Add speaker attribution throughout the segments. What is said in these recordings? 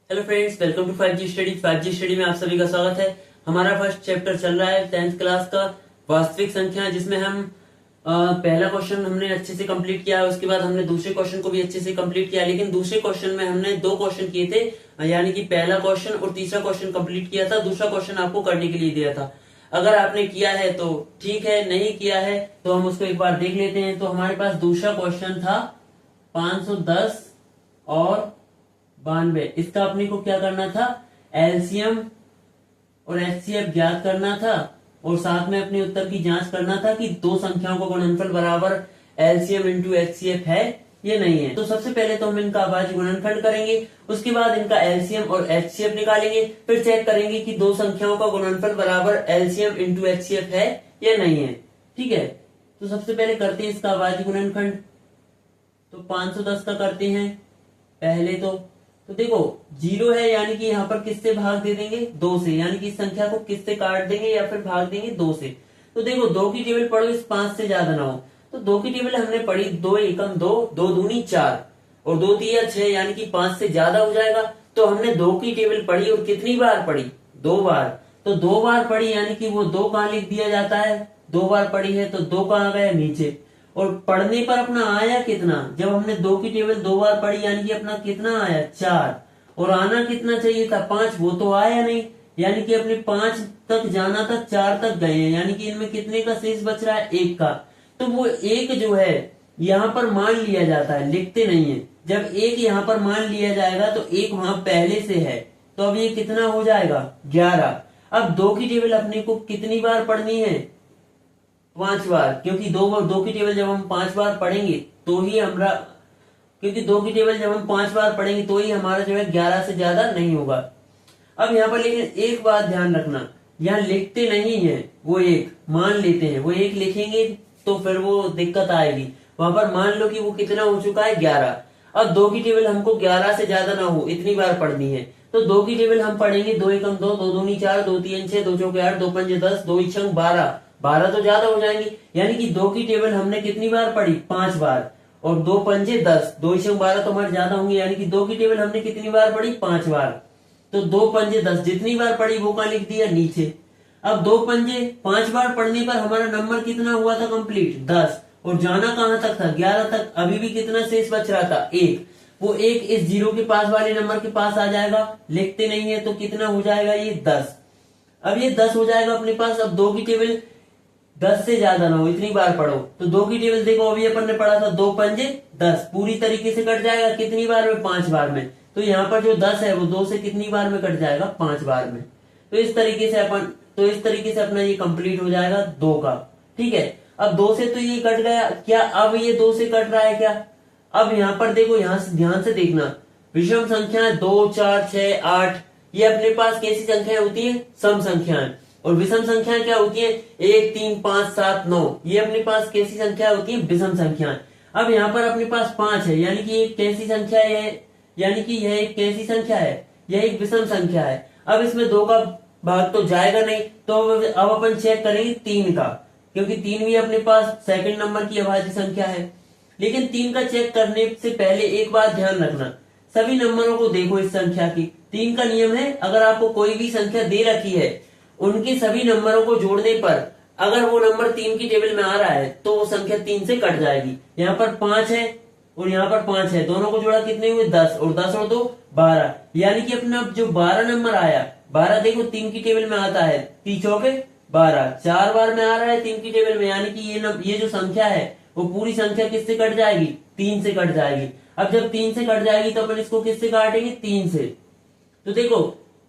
Speaker 1: Hello friends, welcome to 5G study. 5G study में आप सभी का स्वागत है। हमारा फर्स्ट चैप्टर चल रहा है 10th क्लास का वास्तविक संख्या, जिसमें हम पहला क्वेश्चन हमने अच्छे से कंप्लीट किया है। उसके बाद हमने दूसरे क्वेश्चन को भी अच्छे से कंप्लीट किया, लेकिन दूसरे क्वेश्चन में हमने दो क्वेश्चन किए थे, यानी कि पहला क्वेश्चन और तीसरा क्वेश्चन कंप्लीट किया था। दूसरा क्वेश्चन आपको करने के लिए दिया था। अगर आपने किया है तो ठीक है, नहीं किया है तो हम उसको एक बार देख लेते हैं। तो हमारे पास दूसरा क्वेश्चन था 510 और 92। इसका अपने को क्या करना था, एलसीएम और एचसीएफ ज्ञात करना था, और साथ में अपने उत्तर की जांच करना था कि दो संख्याओं का गुणनफल बराबर एलसीएम इंटू एचसीएफ है या नहीं है। तो सबसे पहले तो हम इनका अभाज्य गुणनफल करेंगे, उसके बाद इनका एलसीएम और एचसीएफ निकालेंगे, फिर चेक करेंगे कि दो संख्याओं का गुणनफल बराबर एलसीएम इंटू एचसीएफ है या नहीं है। ठीक है, तो सबसे पहले करते हैं इसका अभाज्य गुणनफल। तो 510 का करते हैं पहले। तो देखो 0 है, यानी कि यहाँ पर किससे भाग दे देंगे, 2 से, यानी कि इस संख्या को किससे काट देंगे या फिर भाग देंगे 2 से। तो देखो 2 की टेबल पढ़ो, इस 5 से ज्यादा ना हो। तो 2 की टेबल हमने पढ़ी, 2 एकम 2, 2 दूनी 4 और 2 तिया 6, यानी कि 5 से ज्यादा हो जाएगा। तो हमने 2 की टेबल पढ़ी और कितनी बार पढ़ी, 2 बार। तो 2 बार पढ़ी, यानी कि वो 2 कहाँ लिख दिया जाता है, 2 बार पढ़ी है तो 2 कहाँ गया, नीचे। और पढ़ने पर अपना आया कितना, जब हमने 2 की टेबल 2 बार पढ़ी, यानी कि अपना कितना आया, 4। और आना कितना चाहिए था, 5, वो तो आया नहीं, यानी कि अपने 5 तक जाना था, 4 तक गए हैं, यानी कि इनमें कितने का शेष बच रहा है, 1 का। तो वो 1 जो है यहाँ पर मान लिया जाता है, लिखते नहीं है। जब 1 यहाँ पर मान लिया जाएगा तो 1 वहां पहले से है, तो अब ये कितना हो जाएगा, 11। अब 2 की टेबल अपने को कितनी बार पढ़नी है, 5 बार, क्योंकि 2 की टेबल जब हम 5 बार पढ़ेंगे तो ही हमारा, क्योंकि 2 की टेबल जब हम 5 बार पढ़ेंगे तो ही हमारा जो है 11 से ज्यादा नहीं होगा। अब यहाँ पर लेकिन एक बात ध्यान रखना, यहाँ लिखते नहीं है, वो 1 मान लेते हैं, वो 1 लिखेंगे तो फिर वो दिक्कत आएगी। वहां पर मान लो कि वो कितना हो चुका है, 11। अब 2 की टेबल हमको 11 से ज्यादा ना हो, इतनी बार पढ़नी है। तो 2 की टेबल हम पढ़ेंगे, 2 एकम 2, 2 दूनी 4, 2 तीन 6, 2 चौके 8, 2 पंजे 10, 2 इछंग 12। 12 तो ज्यादा हो जाएंगी, यानी कि 2 की टेबल हमने कितनी बार पढ़ी, 5 बार। और 2 पंजे 10, 2 इछंग 12 तो हमारे ज्यादा होंगे, यानी कि 2 की टेबल हमने कितनी बार पढ़ी, 5 बार। तो 2 पंजे 10 जितनी बार पढ़ी वो कहाँ लिख दिया, नीचे। अब 2 पंजे 5 बार पढ़ने पर हमारा नंबर कितना हुआ था, कंप्लीट 10। और जाना कहां तक था, 11 तक। अभी भी कितना शेष बच रहा था, 1। वो 1 इस 0 के पास वाले नंबर के पास आ जाएगा, लिखते नहीं है, तो कितना हो जाएगा, ये 10। अब ये 10 हो जाएगा अपने पास। अब 2 की टेबल 10 से ज्यादा ना हो, इतनी बार पढ़ो। तो 2 की टेबल देखो, अभी अपन ने पढ़ा था, 2 पंजे 10, पूरी तरीके से कट जाएगा, कितनी बार में, 5 बार में। तो यहाँ पर जो 10 है वो 2 से कितनी बार में कट जाएगा, 5 बार में। तो इस तरीके से अपना ये कंप्लीट हो जाएगा 2 का। ठीक है, अब 2 से तो ये कट गया, क्या अब ये 2 से कट रहा है क्या। अब यहाँ पर देखो, यहाँ से ध्यान से देखना, विषम संख्या 2, 4, 6, 8, ये अपने पास कैसी संख्याएं होती है, सम संख्याएं। और विषम संख्याएं क्या होती है, 1, 3, 5, 7, 9, ये अपने पास कैसी संख्या होती है, विषम संख्याएं। अब यहाँ पर अपने पास 5 है, यानी कि एक कैसी संख्या है, यानी कि यह एक कैसी संख्या है, यह एक विषम संख्या है। अब इसमें 2 का भाग तो जाएगा नहीं, तो अब अपन चेक करेंगे 3 का, क्योंकि 3 भी अपने पास सेकंड नंबर की अभाज्य संख्या है। लेकिन 3 का चेक करने से पहले एक बात ध्यान रखना, सभी नंबरों को देखो इस संख्या की। 3 का नियम है, अगर आपको कोई भी संख्या दे रखी है, उनके सभी नंबरों को जोड़ने पर अगर वो नंबर 3 की टेबल में आ रहा है तो वो संख्या 3 से कट जाएगी। यहाँ पर 5 है और यहाँ पर 5 है, दोनों को जोड़ा कितने हुए, 10, और 10 और 2 12, यानी कि अपना जो 12 नंबर आया, 12 देखो 3 की टेबल में आता है, 3 चौके 12, 4 बार में आ रहा है 3 की टेबल में, यानी कि ये जो संख्या है वो पूरी संख्या किससे कट जाएगी, 3 से कट जाएगी। अब जब 3 से कट जाएगी तो अपन इसको किससे काटेंगे, 3 से। तो देखो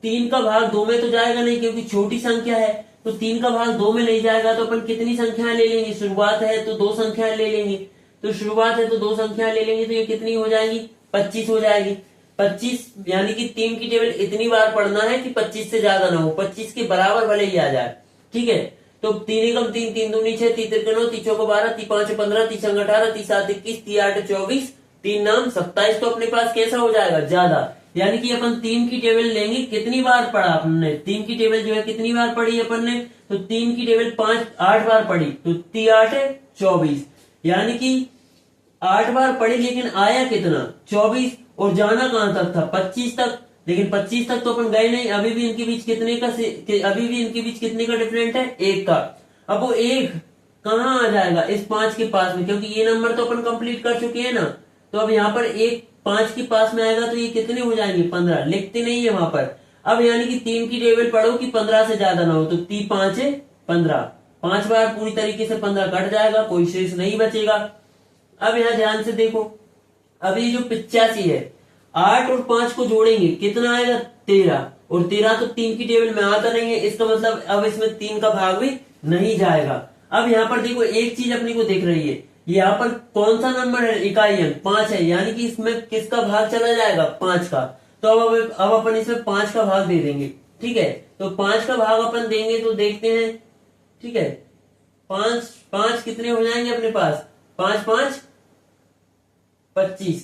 Speaker 1: 3 का भाग 2 में तो जाएगा नहीं, क्योंकि छोटी संख्या है। तो 3 का भाग 2 में नहीं जाएगा, तो अपन कितनी संख्याएं ले लेंगे, शुरुआत है तो 2 संख्याएं ले लेंगे। तो शुरुआत है तो 2 संख्याएं ले लेंगे, तो ये कितनी हो जाएगी, 25 हो जाएगी। 25, यानी कि 3 की टेबल इतनी बार पढ़ना है कि 25 से ज्यादा ना हो, 25 के बराबर भले ही आ जाए। ठीक है, तो 3 एकम 3, 3 दूनी 6, 3 तिरके 9, 3 चौको 12, 3 5 15, 3 छंग 18, 3 7 21, 3 8 24, 3 नाम 27। तो अपने पास कैसा हो जाएगा, ज्यादा। यानी कि अपन 3 की टेबल लेंगे, कितनी बार पढ़ा अपने, 3 की टेबल जो है कितनी बार पढ़ी अपन ने, तो 3 की टेबल 8 बार पढ़ी, तो 3 8 24, यानी कि 8 बार पढ़ी, लेकिन आया कितना, 24। और जाना कहां तक था, 25 तक। लेकिन 25 तक तो अपन गए नहीं, अभी भी इनके बीच कितने का डिफरेंट है, 1 का। अब वो 1 कहाँ आ जाएगा, इस 5 के पास में, क्योंकि ये नंबर तो अपन कंप्लीट कर चुके हैं ना। तो अब यहाँ पर 1 5 के पास में आएगा तो ये कितने हो जाएंगे, 15। लिखते नहीं है वहां पर। अब यानी कि 3 की टेबल पढ़ो कि 15 से ज्यादा ना हो, तो 3 5 है 15, 5 बार पूरी तरीके से 15 कट जाएगा, कोई शेष नहीं बचेगा। अब यहाँ ध्यान से देखो, अब ये जो 85 है, 8 और 5 को जोड़ेंगे कितना आएगा, 13, और 13 तो 3 की टेबल में आता नहीं है, इसका मतलब अब इसमें 3 का भाग भी नहीं जाएगा। अब यहाँ पर देखो एक चीज अपनी को दिख रही है, यहाँ पर कौन सा नंबर है, इकाई अंक 5 है, यानी कि इसमें किसका भाग चला जाएगा, 5 का। तो अब अपन इसमें 5 का भाग दे देंगे, ठीक है। तो 5 का भाग अपन देंगे तो देखते हैं, ठीक है। 5 5 कितने हो जाएंगे अपने पास, 5 5 25।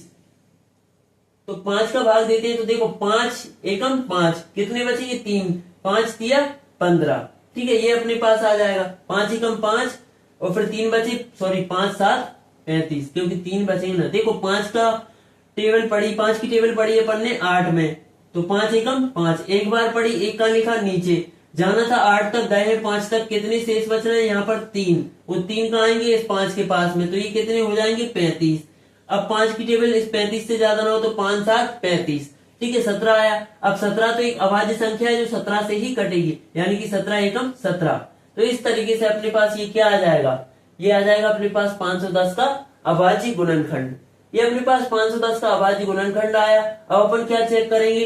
Speaker 1: तो 5 का भाग देते हैं तो देखो 5 एकम 5, कितने बचेंगे, 3, 5 दिया 15, ठीक है। ये अपने पास आ जाएगा, 5 एकम 5 और फिर 3 बचे, सॉरी 5 7 35, क्योंकि 3 बचेंगे ना। देखो 5 का टेबल पढ़ी, 5 की टेबल पढ़ी अपन ने 8 में, तो 5 एकम 5, एक बार पढ़ी, एक का लिखा नीचे, जाना था 8 तक, गए हैं 5 तक, कितने शेष बच रहे हैं यहाँ पर 3, वो 3 का आएंगे इस 5 के पास में, तो ये कितने हो जाएंगे 35। अब 5 की टेबल इस 35 से ज्यादा ना हो, तो 5 7 35, ठीक है, 17 आया। अब 17 तो एक अभाज्य संख्या है जो 17 से ही कटेगी, यानी कि 17 एकम 17। तो इस तरीके से अपने पास ये क्या आ जाएगा, ये आ जाएगा अपने पास 510 का अभाज्य गुणनखंड। ये अपने पास 510 का अभाज्य गुणनखंड आया। अब अपन क्या चेक करेंगे,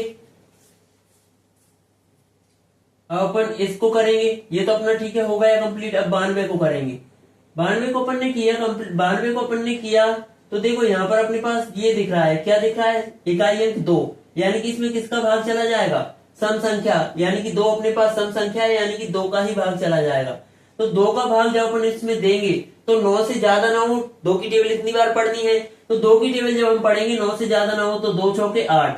Speaker 1: अब अपन इसको करेंगे, ये तो अपना ठीक है हो गया कंप्लीट। अब 92 को करेंगे, 92 को अपन ने किया कंप्लीट, 92 को अपन ने किया तो देखो यहाँ पर अपने पास ये दिख रहा है, क्या दिख रहा है, इकाई अंक 2, यानी कि इसमें किसका भाग चला जाएगा, सम संख्या, यानी कि 2 अपने पास सम संख्या है, यानी कि 2 का ही भाग चला जाएगा। तो 2 का भाग जब अपन इसमें देंगे तो 9 से ज्यादा ना हो, 2 की टेबल इतनी बार पढ़नी है, तो 2 की टेबल जब हम पढ़ेंगे 9 से ज्यादा ना हो, तो 2 चौके 8,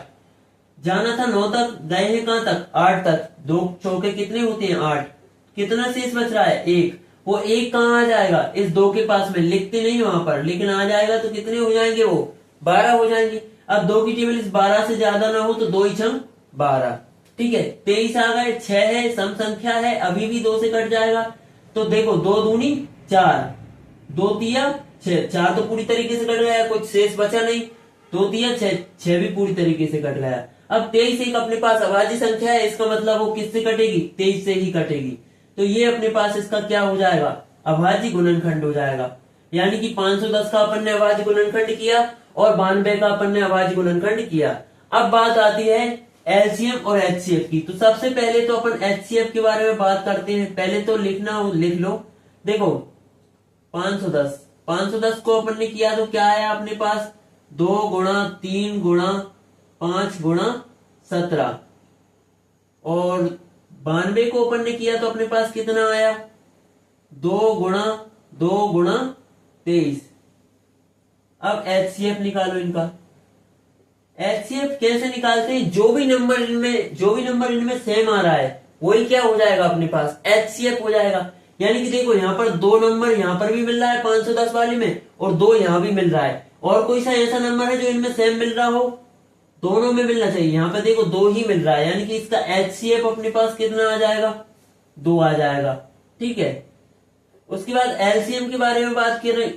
Speaker 1: जाना था 9 तक, गए हैं कहां तक, 8 तक, 2 चौके कितने होते हैं 8, कितना शेष बच रहा है 1, वो 1 कहाँ आ जाएगा, इस 2 के पास में, लिखते नहीं वहां पर, लेकिन आ जाएगा तो कितने हो जाएंगे, वो 12 हो जाएंगे। अब 2 की टेबल इस 12 से ज्यादा ना हो, तो 2 ही छंग 12, ठीक है। 23 आ गए, 6 है सम संख्या है, अभी भी 2 से कट जाएगा, तो देखो 2 दूनी 4, 2 तिया 6, 4 तो पूरी तरीके से कट गया, कुछ शेष बचा नहीं, 2 तिया 6, 6 भी पूरी तरीके से कट गया। अब 23 एक अपने पास अभाज्य संख्या है, इसका मतलब वो किससे कटेगी, 23 से ही कटेगी, तो ये अपने पास इसका क्या हो जाएगा, अभाज्य गुणनखंड हो जाएगा। यानी कि 510 का अपन ने अभाज्य गुणनखंड किया और 92 का अपन ने अभाज्य गुणनखंड किया। अब बात आती है एलसीएम और एचसीएफ की। तो सबसे पहले तो अपन एचसीएफ के बारे में बात करते हैं, पहले तो लिखना हो लिख लो। देखो 510 को अपन ने किया तो क्या आया अपने पास, 2 गुणा 3 गुणा 5 गुणा 17, और 92 को अपन ने किया तो अपने पास कितना आया, 2 गुणा 23। अब एचसीएफ निकालो इनका। एचसीएफ कैसे निकालते हैं, जो भी नंबर इनमें सेम आ रहा है वही क्या हो जाएगा अपने पास, एचसीएफ हो जाएगा। यानी कि देखो यहाँ पर 2 नंबर यहाँ पर भी मिल रहा है 510 वाले में, और 2 यहाँ भी मिल रहा है, और कोई सा ऐसा नंबर है जो इनमें सेम मिल रहा हो, दोनों में मिलना चाहिए। यहाँ पे देखो 2 ही मिल रहा है, यानी कि इसका एचसीएफ अपने पास कितना आ जाएगा, 2 आ जाएगा, ठीक है। उसके बाद एलसीएम के बारे में बात करें,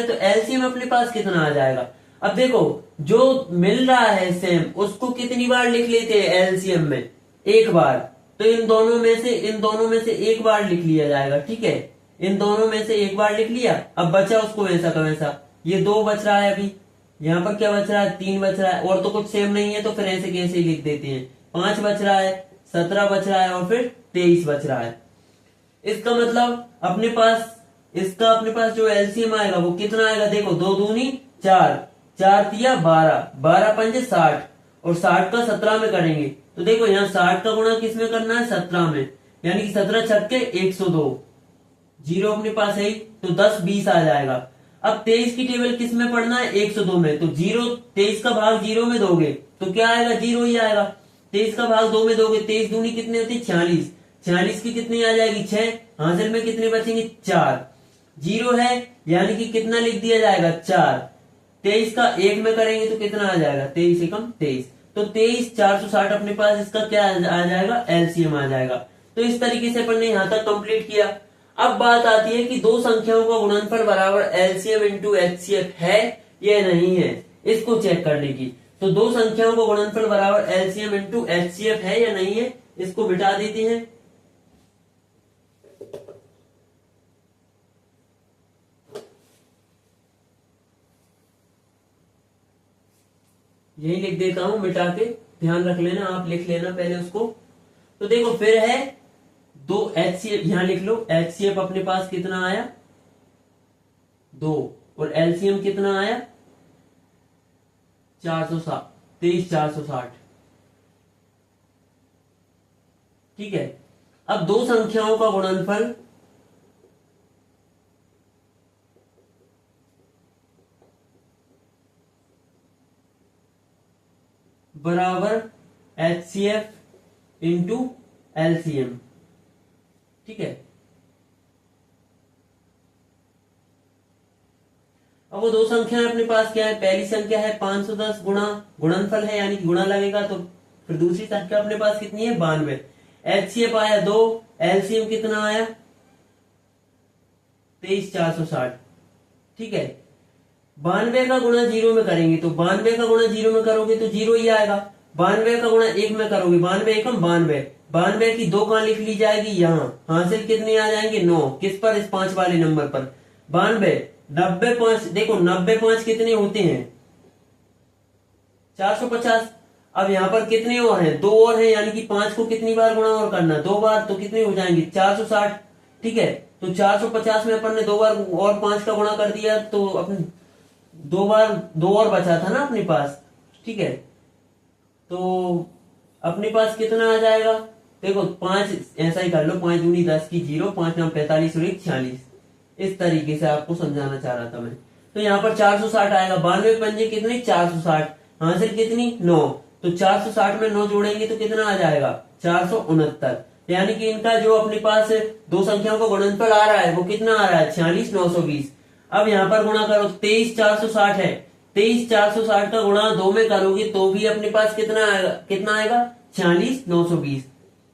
Speaker 1: तो एलसीएम अपने पास कितना आ जाएगा। अब देखो जो मिल रहा है सेम, उसको कितनी बार लिख लेते हैं एलसीएम में, एक बार, तो इन दोनों में से एक बार लिख लिया जाएगा, ठीक है। इन दोनों में से एक बार लिख लिया, अब बचा उसको वैसा का वैसा, ये 2 बच रहा है, अभी यहाँ पर क्या बच रहा है, 3 बच रहा है, और तो कुछ सेम नहीं है तो फिर ऐसे कैसे लिख देते हैं, 5 बच रहा है, 17 बच रहा है, और फिर 23 बच रहा है। इसका मतलब अपने पास जो एलसीएम आएगा वो कितना आएगा, देखो 2 दूनी 4, 4 तिया 12, 12 पंजे 60, और 60 का 17 में करेंगे तो देखो यहाँ 60 का गुणा किस में करना है, 17 में, यानी कि 17 छक्के 102, जीरो अपने पास है ही, तो 10 20 आ जाएगा। अब 23 की टेबल किस में पढ़ना है, 102 में, तो 23 का भाग 0 में दोगे तो क्या आएगा, 0 ही आएगा। 23 का भाग 2 में दोगे, 23 दूनी कितने होती है 46, 46 की कितनी आ जाएगी 6, हासिल में कितने बचेंगे 4, 0 है यानी कि कितना लिख दिया जाएगा 4। 23 का 1 में करेंगे तो कितना आ जाएगा, 23 एकम 23, तो 23,460 अपने पास इसका क्या आ जाएगा, एलसीएम आ जाएगा। तो इस तरीके से अपन ने यहां तक कंप्लीट किया। अब बात आती है कि दो संख्याओं का गुणनफल बराबर एलसीएम इंटू एचसीएफ है या नहीं है, इसको चेक करने की। तो दो संख्याओं का गुणनफल बराबर एलसीएम इंटू एचसीएफ है या नहीं है, इसको बिठा देते हैं। यही लिख देता हूं मिटा के, ध्यान रख लेना, आप लिख लेना पहले उसको। तो देखो फिर है दो एचसीएफ, यहां लिख लो, एचसीएफ अपने पास कितना आया 2 और एलसीएम कितना आया 23,460। ठीक है, अब दो संख्याओं का गुणनफल बराबर एचसीएफ इंटू एलसीएम। ठीक है, अब वो दो संख्याएं अपने पास क्या है, पहली संख्या है 510 गुणा गुणनफल है यानी कि गुणा लगेगा, तो फिर दूसरी संख्या अपने पास कितनी है 92। एचसीएफ आया 2, एलसीएम कितना आया 23,460। ठीक है, 92 का गुणा 0 में करेंगे तो 92 का गुणा 0 में करोगे तो 0 ही आएगा। 92 का गुणा 1 में करोगे, 92 एकम 92, 92 की 2 कहां लिख ली जाएगी यहाँ, हासिल कितने आ जाएंगे 9, किस पर, इस 5 वाले नंबर पर। 92 90 5, देखो 90 5 कितने होते हैं 450। अब यहाँ पर कितने और हैं, 2 और हैं, यानी कि 5 को कितनी बार गुणा और करना, 2 बार, तो कितने हो जाएंगे 460। ठीक है, तो 450 में अपन ने 2 बार और 5 का गुणा कर दिया, तो अपन 2 बार 2 और बचा था ना अपने पास। ठीक है, तो अपने पास कितना आ जाएगा, देखो 5 ऐसा ही कर लो, 5 दूनी 10 की 0, 5 9 45 और 1 46। इस तरीके से आपको समझाना चाह रहा था मैं। तो यहाँ पर 460 आएगा, 92 पंजे कितने 460, हासिल कितनी 9, तो 460 में 9 जोड़ेंगे तो कितना आ जाएगा 469। यानी कि इनका जो अपने पास दो संख्याओं का गुणनफल आ रहा है वो कितना आ रहा है 46,920। अब यहाँ पर गुणा करो, 23,460 है, 23,460 का गुणा 2 में करोगे तो भी अपने पास कितना आएगा 46,920।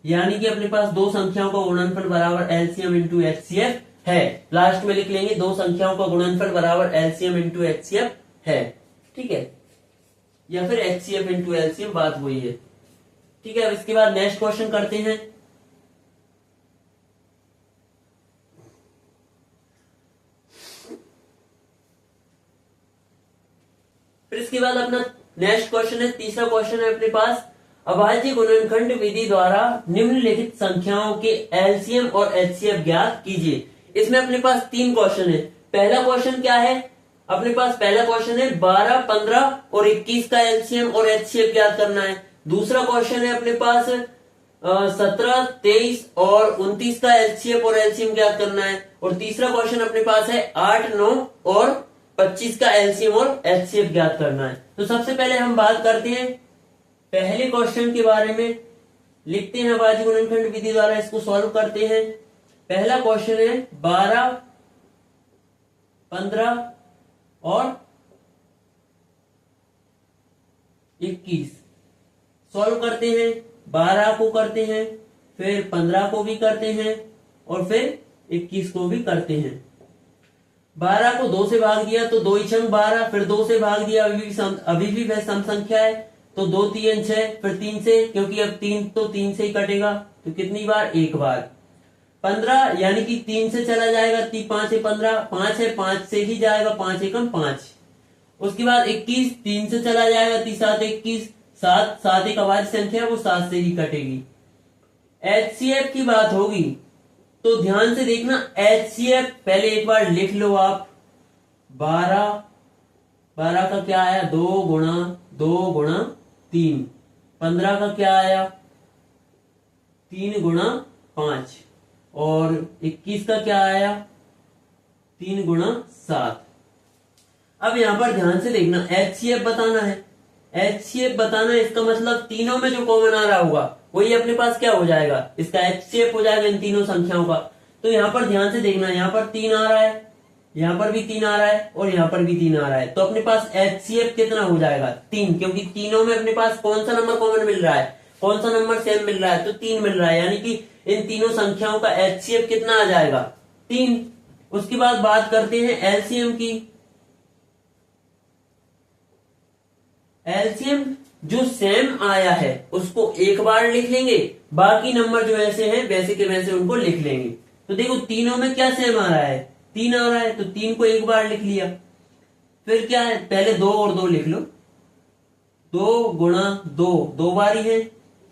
Speaker 1: यानी कि अपने पास दो संख्याओं का गुणनफल बराबर एलसीएम इंटू एचसीएफ है। लास्ट में लिख लेंगे दो संख्याओं का गुणनफल बराबर एलसीएम इंटू एचसीएफ है। ठीक है, या फिर एचसीएफ इंटू एलसीएम, बात वही है। ठीक है, अब इसके बाद नेक्स्ट क्वेश्चन करते हैं। फिर इसके बाद अपना नेक्स्ट क्वेश्चन है, तीसरा क्वेश्चन है अपने पास, अभाज्य गुणनखंड विधि द्वारा निम्नलिखित संख्याओं के एलसीएम और एचसीएफ ज्ञात कीजिए। इसमें अपने पास 3 क्वेश्चन है। पहला क्वेश्चन क्या है, अपने पास पहला क्वेश्चन है 12, 15 और 21 का एलसीएम और एचसीएफ ज्ञात करना है। दूसरा क्वेश्चन है अपने पास 17, 23 और 29 का एलसीएम और एलसीएम ज्ञात करना है। और तीसरा क्वेश्चन अपने पास है 8, 9 और 25 का एलसीएम और एचसीएफ ज्ञात करना है। तो सबसे पहले हम बात करते हैं पहले क्वेश्चन के बारे में, लिखते हैं अभाज्य गुणनखंड विधि द्वारा इसको सॉल्व करते हैं। पहला क्वेश्चन है 12, 15 और 21। सॉल्व करते हैं, 12 को करते हैं, फिर 15 को भी करते हैं और फिर 21 को भी करते हैं। 12 को 2 से भाग दिया तो 2 छंग 12, फिर 2 से भाग दिया अभी भी वह सम संख्या है, तो 2 3 6, फिर 3 से, क्योंकि अब 3 तो 3 से ही कटेगा, तो कितनी बार 1 बार। 15 यानी कि 3 से चला जाएगा, 5 है 15, 5 है 5 से ही जाएगा, 5 एकम 5। उसके बाद 21 3 से चला जाएगा, 7 21, 7 एक अभाज्य संख्या, वो 7 से ही कटेगी। एचसीएफ की बात होगी तो ध्यान से देखना, एचसीएफ पहले एक बार लिख लो आप। 12 का क्या आया 2 गुणा 3। 15 का क्या आया 3 गुणा 5 और 21 का क्या आया 3 गुणा 7। अब यहां पर ध्यान से देखना, एचसीएफ बताना है। एचसीएफ बताना है, इसका मतलब तीनों में जो कॉमन आ रहा होगा वही अपने पास क्या हो जाएगा, इसका एचसीएफ हो जाएगा इन तीनों संख्याओं का। तो यहां पर ध्यान से देखना, यहां पर 3 आ रहा है, यहाँ पर भी 3 आ रहा है और यहाँ पर भी 3 आ रहा है, तो अपने पास HCF कितना हो जाएगा 3, क्योंकि तीनों में अपने पास कौन सा नंबर कॉमन मिल रहा है, कौन सा नंबर सेम मिल रहा है, तो 3 मिल रहा है, यानी कि इन तीनों संख्याओं का HCF कितना आ जाएगा 3। उसके बाद बात करते हैं एलसीएम की। एलसीएम जो सेम आया है उसको एक बार लिख लेंगे, बाकी नंबर जो ऐसे हैं वैसे के वैसे उनको लिख लेंगे। तो देखो तीनों में क्या सेम आ रहा है, 3 आ रहा है, तो 3 को एक बार लिख लिया। फिर क्या है, पहले 2 और 2 लिख लो, 2 गुणा 2 2 बार ही है।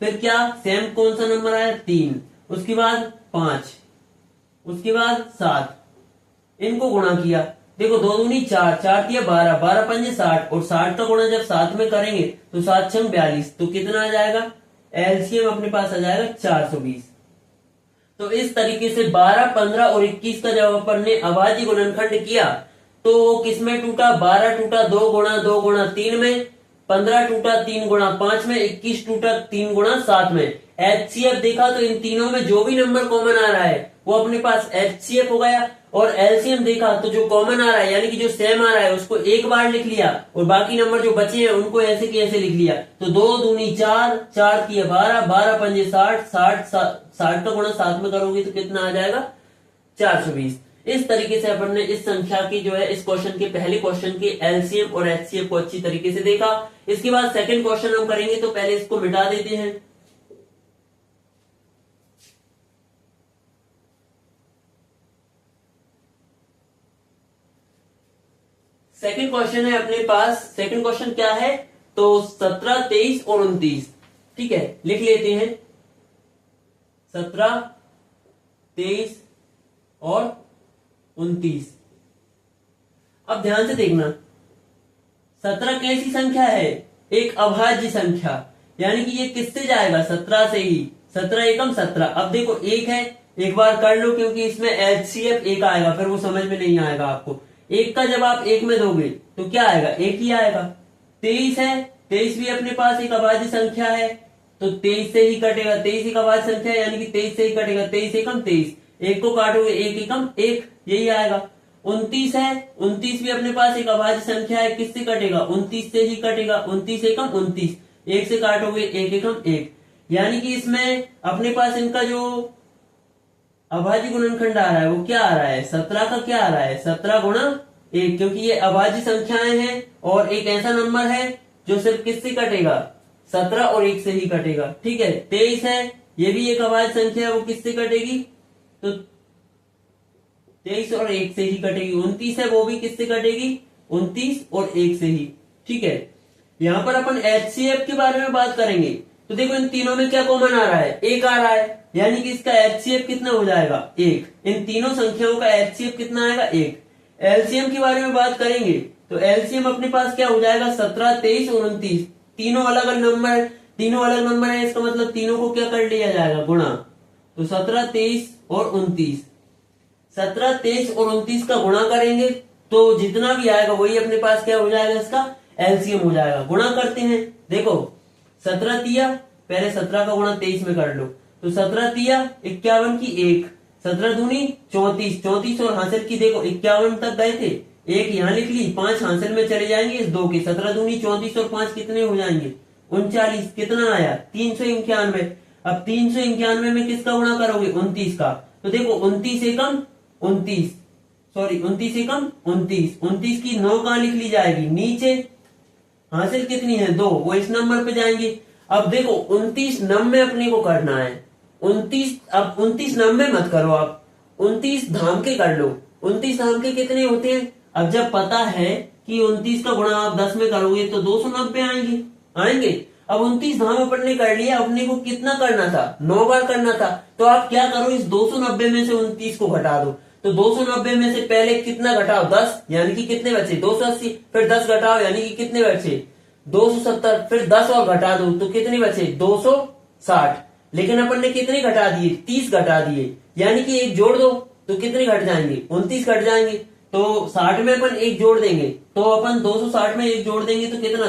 Speaker 1: फिर क्या सेम कौन सा नंबर आया 3, उसके बाद 5, उसके बाद 7, इनको गुणा किया। देखो 2 दूनी 4, 4 दिया 12, 12 पंजे 60, और 60 का गुणा जब 7 में करेंगे तो 7 छंग 42, तो कितना आ जाएगा एलसीएम अपने पास आ जाएगा 420। तो इस तरीके से 12, 15 और 21 का जब अपन ने अभाज्य गुणनखंड किया तो किसमें टूटा, 12 टूटा 2 गुणा 3 में, 15 टूटा 3 गुणा 5 में, 21 टूटा 3 गुणा 7 में। HCF देखा तो इन तीनों में जो भी नंबर कॉमन आ रहा है वो अपने पास HCF हो गया, और एलसीएम देखा तो जो कॉमन आ रहा है यानी कि जो सेम आ रहा है उसको एक बार लिख लिया, और बाकी नंबर जो बचे हैं उनको ऐसे के ऐसे लिख लिया। तो 2 दूनी 4, 4 की 12, 12 पंजे 60, 60 का गुणा 7 में करोगे तो कितना आ जाएगा 420। इस तरीके से अपन ने इस संख्या की जो है इस क्वेश्चन के पहले क्वेश्चन के एलसीएम और एचसीएफ को अच्छी तरीके से देखा। इसके बाद सेकंड क्वेश्चन हम करेंगे, तो पहले इसको मिटा देते हैं। सेकंड क्वेश्चन है अपने पास, सेकंड क्वेश्चन क्या है, तो 17, 23 और 29, ठीक है, लिख लेते हैं 17, 23 और 29। अब ध्यान से देखना, 17 कैसी संख्या है, एक अभाज्य संख्या, यानी कि ये किससे जाएगा 17 से ही, 17 एकम 17। अब देखो एक है, एक बार कर लो क्योंकि इसमें एचसीएफ एक आएगा, फिर वो समझ में नहीं आएगा आपको। एक का जब आप एक में दोगे तो क्या आएगा, एक ही आएगा। 23 है, 23 भी अपने पास एक अभाज्य संख्या है, तो 23 से ही कटेगा, 23 एक अभाज्य संख्या है यानी कि 23 से ही कटेगा, 23 एकम 23, एक को काटोगे एक एकम एक, यही आएगा। 29 है, 29 भी अपने पास एक अभाज्य संख्या है, किससे कटेगा 29 से ही कटेगा, 29 एकम 29, एक से काटोगे एक एकम एक, यानी कि इसमें अपने पास इनका जो अभाज्य गुणनखंड आ रहा है वो क्या आ रहा है 17 का क्या आ रहा है 17 गुणा 1, क्योंकि ये अभाज्य संख्याएं हैं और एक ऐसा नंबर है जो सिर्फ किससे कटेगा 17 और 1 से ही कटेगा, ठीक है। 23 है, ये भी एक अभाज्य संख्या है, वो किससे कटेगी, तो 23 और 1 से ही कटेगी। 29 है, वो भी किससे कटेगी 29 और 1 से ही, ठीक है। यहाँ पर अपन HCF के बारे में बात करेंगे, तो देखो इन तीनों में क्या कॉमन आ रहा है, एक आ रहा है, यानी कि इसका HCF कितना हो जाएगा 1। इन तीनों संख्याओं का HCF कितना आएगा 1। एलसीएम के बारे में बात करेंगे तो एलसीएम अपने पास क्या हो जाएगा 17, 23 और 29, तीनों अलग अलग नंबर, तीनों अलग नंबर है, इसका मतलब तीनों को क्या कर लिया जाएगा गुणा, तो 17, 23 और 29, 17, 23 और 29 का गुणा करेंगे तो जितना भी आएगा वही अपने पास क्या हो जाएगा, इसका एलसीएम हो जाएगा। गुणा करते हैं, देखो 17 तिया, पहले 17 का गुणा 23 में कर लो, तो 17 तिया 51 की 1, 17 दूनी 34, 34 और हासिल की देखो 51 तक गए थे, एक यहाँ लिख ली, 5 हासिल में चले जाएंगे इस 2 के, 17 दूनी 34 और 5 कितने हो जाएंगे 39, कितना आया 391। अब 391 में किसका गुणा करोगे 29 का, तो देखो 29 एकम 29, सॉरी 29 एकम 29, 29 की 9 कहां लिख ली जाएगी नीचे, हासिल कितनी है 2, वो इस नंबर पे जाएंगे। अब देखो 29 90 अपने को करना है, 29, अब 29 90 मत करो, आप 29 धाम के कर लो, 29 धाम के कितने होते हैं, अब जब पता है कि 29 का गुणा आप 10 में करोगे तो 290 आएंगे। अब 29 धाम अपन ने कर लिया, अपने को कितना करना था 9 बार करना था, तो आप क्या करो इस 290 में से 29 को घटा दो, तो 290 में से पहले कितना घटाओ 10, यानी कि कितने बचे 280, फिर 10 घटाओ यानी कि कितने बचे 270, फिर 10 और घटा दो तो कितने बचे 260, लेकिन अपन ने कितने घटा दिए 30 घटा दिए, यानी कि एक जोड़ दो तो कितने घट जाएंगे 29 घट जाएंगे, तो 60 में अपन एक जोड़ देंगे, तो अपन 260 में एक जोड़ देंगे तो कितना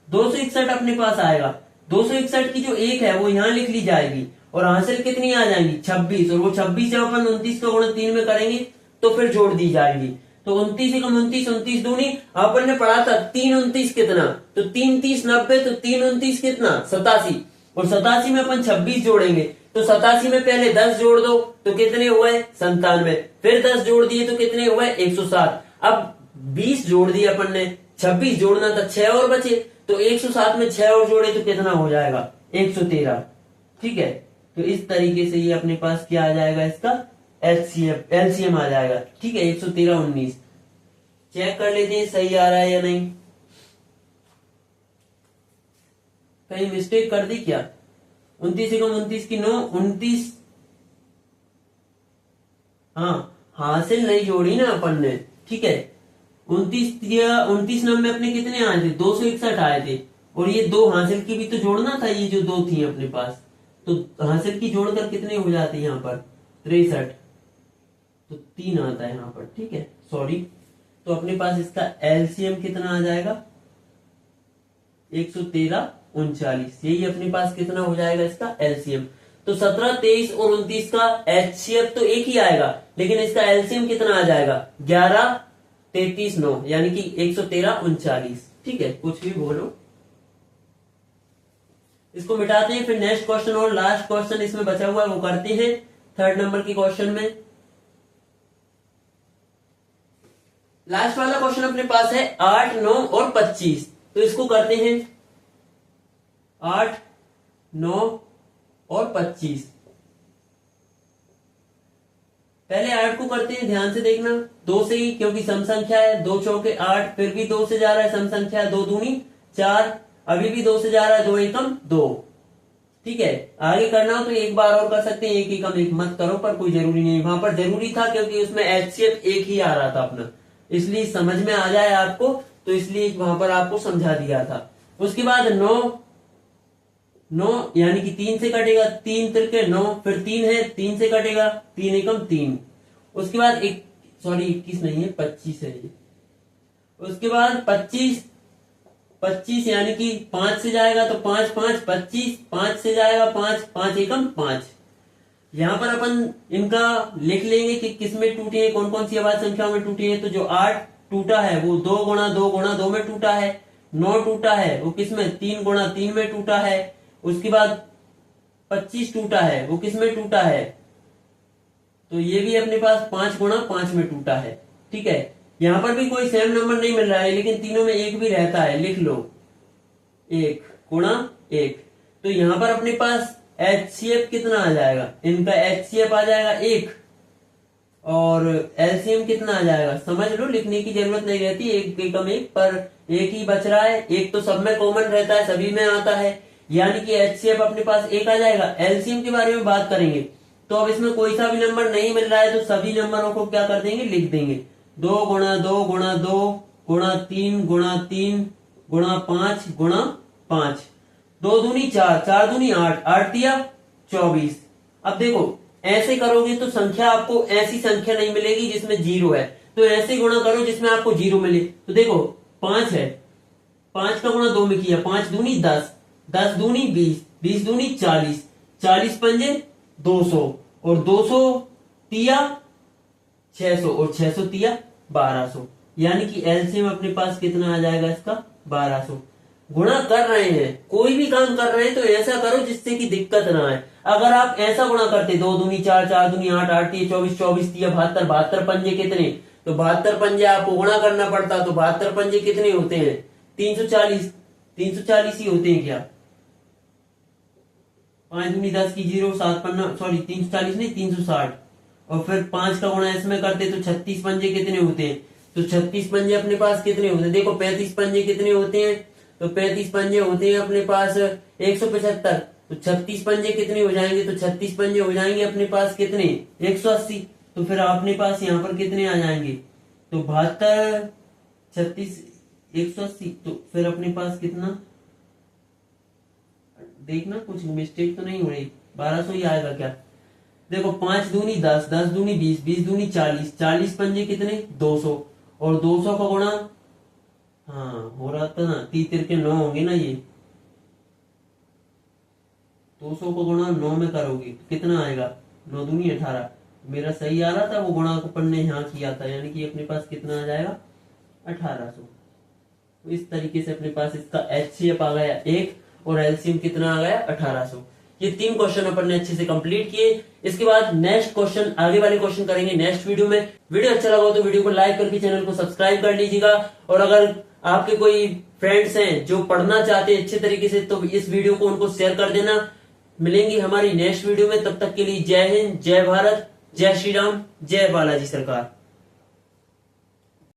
Speaker 1: 261 अपने पास आएगा। 261 की जो एक है वो यहाँ लिख ली जाएगी, और हासिल कितनी आ जाएंगी 26, और वो 26 जब अपन 29 का गुणा 3 में करेंगे तो फिर जोड़ दी जाएगी। तो 29 एकम 29, 29 दूनी, अपन ने पढ़ा था 3 29 कितना, तो 3 30 90, तो 3 29 कितना 87, और 87 में अपन 26 जोड़ेंगे, तो 87 में पहले 10 जोड़ दो तो कितने हुए 97, फिर 10 जोड़ दिए तो कितने हुए 107। अब 20 जोड़ दिए अपन ने, 26 जोड़ना था, 6 और बचे, तो 107 में 6 और जोड़े तो कितना हो जाएगा 113। ठीक है, तो इस तरीके से ये अपने पास क्या आ जाएगा, इसका एलसीएम आ जाएगा। ठीक है, 113 19। चेक कर लेते हैं सही आ रहा है या नहीं, कहीं मिस्टेक कर दी क्या। 29 एकम 29 की 9 29, हाँ हासिल नहीं जोड़ी ना अपन ने। ठीक है, 29 नंबर अपने कितने आए थे 261 आए थे, और ये 2 हासिल की भी तो जोड़ना था, ये जो 2 थी अपने पास, तो हासिल की जोड़कर कितने हो जाते हैं यहाँ पर 63, तो 3 आता है यहाँ पर। ठीक है, सॉरी, तो अपने पास इसका एलसीएम कितना आ जाएगा 113 39, यही अपने पास कितना हो जाएगा इसका एलसीएम। तो 17 23 और 29 का एचसीएफ तो एक ही आएगा, लेकिन इसका एलसीएम कितना आ जाएगा 11 33 9, यानी कि 113 39। ठीक है, कुछ भी बोलो, इसको मिटाते हैं, फिर नेक्स्ट क्वेश्चन और लास्ट क्वेश्चन इसमें बचा हुआ है वो करते हैं। 3rd नंबर की क्वेश्चन में लास्ट वाला क्वेश्चन अपने पास है 8 9 और 25, तो इसको करते हैं 8 9 और 25। पहले 8 को करते हैं, ध्यान से देखना, 2 से ही, क्योंकि सम संख्या है, 2 चौके 8, फिर भी 2 से जा रहा है, सम संख्या है, 2 दूनी 4, अभी भी 2 से जा रहा है, 2 एकम 2। ठीक है, आगे करना हो तो एक बार और कर सकते हैं, 1 एकम 1 मत करो, पर कोई जरूरी नहीं, वहां पर जरूरी था क्योंकि उसमें एचसीएफ एक ही आ रहा था अपना, इसलिए समझ में आ जाए आपको, तो इसलिए वहां पर आपको समझा दिया था। उसके बाद 9 9 यानी कि 3 से कटेगा, 3 तिरके 9, फिर 3 है 3 से कटेगा, 3 एकम 3। उसके बाद 21 नहीं है 25 है ये। उसके बाद 25 यानी कि 5 से जाएगा तो 5 5 25, 5 से जाएगा 5 5 एकम 5। यहाँ पर अपन इनका लिख लेंगे कि किसमें टूटी है, कौन कौन सी आवाज संख्याओं में टूटी है। तो जो 8 टूटा है वो 2 गुणा 2 गुणा 2 में टूटा है। 9 टूटा है वो किसमें 3 गुणा 3 में टूटा है। उसके बाद 25 टूटा है वो किसमें टूटा है, तो ये भी अपने पास 5 गुणा 5 में टूटा है। ठीक है, यहां पर भी कोई सेम नंबर नहीं मिल रहा है, लेकिन तीनों में एक भी रहता है, लिख लो 1 गुणा 1। तो यहां पर अपने पास एचसीएफ कितना आ जाएगा, इनका एचसीएफ आ जाएगा 1 और एलसीएम कितना आ जाएगा, समझ लो, लिखने की जरूरत नहीं रहती, 1 एकम 1 पर 1 ही बच रहा है। 1 तो सब में कॉमन रहता है, सभी में आता है, यानी कि एचसीएफ अपने पास 1 आ जाएगा। एलसीएम के बारे में बात करेंगे तो अब इसमें कोई सा भी नंबर नहीं मिल रहा है, तो सभी नंबरों को क्या कर देंगे, लिख देंगे 2 गुणा 2 गुणा 2 गुणा 3 गुणा 3 गुणा 5 गुणा 5। 2 दूनी 4, 4 दूनी 8, 8 दिया 24। अब देखो ऐसे करोगे तो संख्या आपको ऐसी संख्या नहीं मिलेगी जिसमें 0 है, तो ऐसे गुणा करो जिसमें आपको 0 मिले। तो देखो 5 है, 5 का गुणा 2 में किया, 5 दूनी 10, 10 दूनी 20, 20 दूनी 40, 40 पंजे 200 और 200 तिया 600 और 600 तिया 1200, यानी कि एलसीएम अपने पास कितना आ जाएगा इसका 1200। गुणा कर रहे हैं, कोई भी काम कर रहे हैं तो ऐसा करो जिससे कि दिक्कत ना आए। अगर आप ऐसा गुणा करते 2 दूनी 4, 4 दूनी 8, 8 तिया 24, 24 तिया 72, 72 पंजे कितने, तो 72 पंजे आपको गुणा करना पड़ता, तो 72 पंजे कितने होते हैं 340, 340 ही होते हैं क्या। 5 दूनी 10 की 0, 7 पन्ना सॉरी 340 नहीं 360, और फिर 5 का गुणा इसमें करते तो 36 पंजे कितने होते हैं, तो 36 पंजे अपने पास कितने होते हैं, देखो 35 पंजे कितने होते हैं, तो 35 पंजे होते हैं अपने पास 175, तो 36 पंजे कितने हो जाएंगे, तो 36 पंजे हो जाएंगे अपने पास कितने 180। तो फिर अपने पास यहाँ पर कितने आ जाएंगे, तो 72 36 180, तो फिर अपने पास कितना, देखना कुछ मिस्टेक तो नहीं हो रही, 1200 ही आएगा क्या। देखो 5 दूनी 10, 10 दूनी 20, 20 दूनी 40, 40 पंजे कितने 200, और 200 का गुणा, हाँ हो रहा था ना 3 के 9 होंगे ना, ये 200 को गुणा 9 में करोगे तो कितना आएगा, 9 दूनी 18, मेरा सही आ रहा था, वो गुणा अपन ने यहाँ किया था, यानी कि अपने पास कितना आ जाएगा 1800। तो इस तरीके से अपने पास इसका HCF आ गया 1 और एलसीएम कितना आ गया 1800। ये 3 क्वेश्चन अपन ने अच्छे से कंप्लीट किए। इसके बाद नेक्स्ट क्वेश्चन, आगे वाले क्वेश्चन करेंगे नेक्स्ट वीडियो में। वीडियो अच्छा लगा हो तो वीडियो को लाइक करके चैनल को सब्सक्राइब कर लीजिएगा, और अगर आपके कोई फ्रेंड्स हैं जो पढ़ना चाहते हैं अच्छे तरीके से तो इस वीडियो को उनको शेयर कर देना। मिलेंगे हमारी नेक्स्ट वीडियो में, तब तक के लिए जय हिंद, जय भारत, जय श्री राम, जय बालाजी सरकार।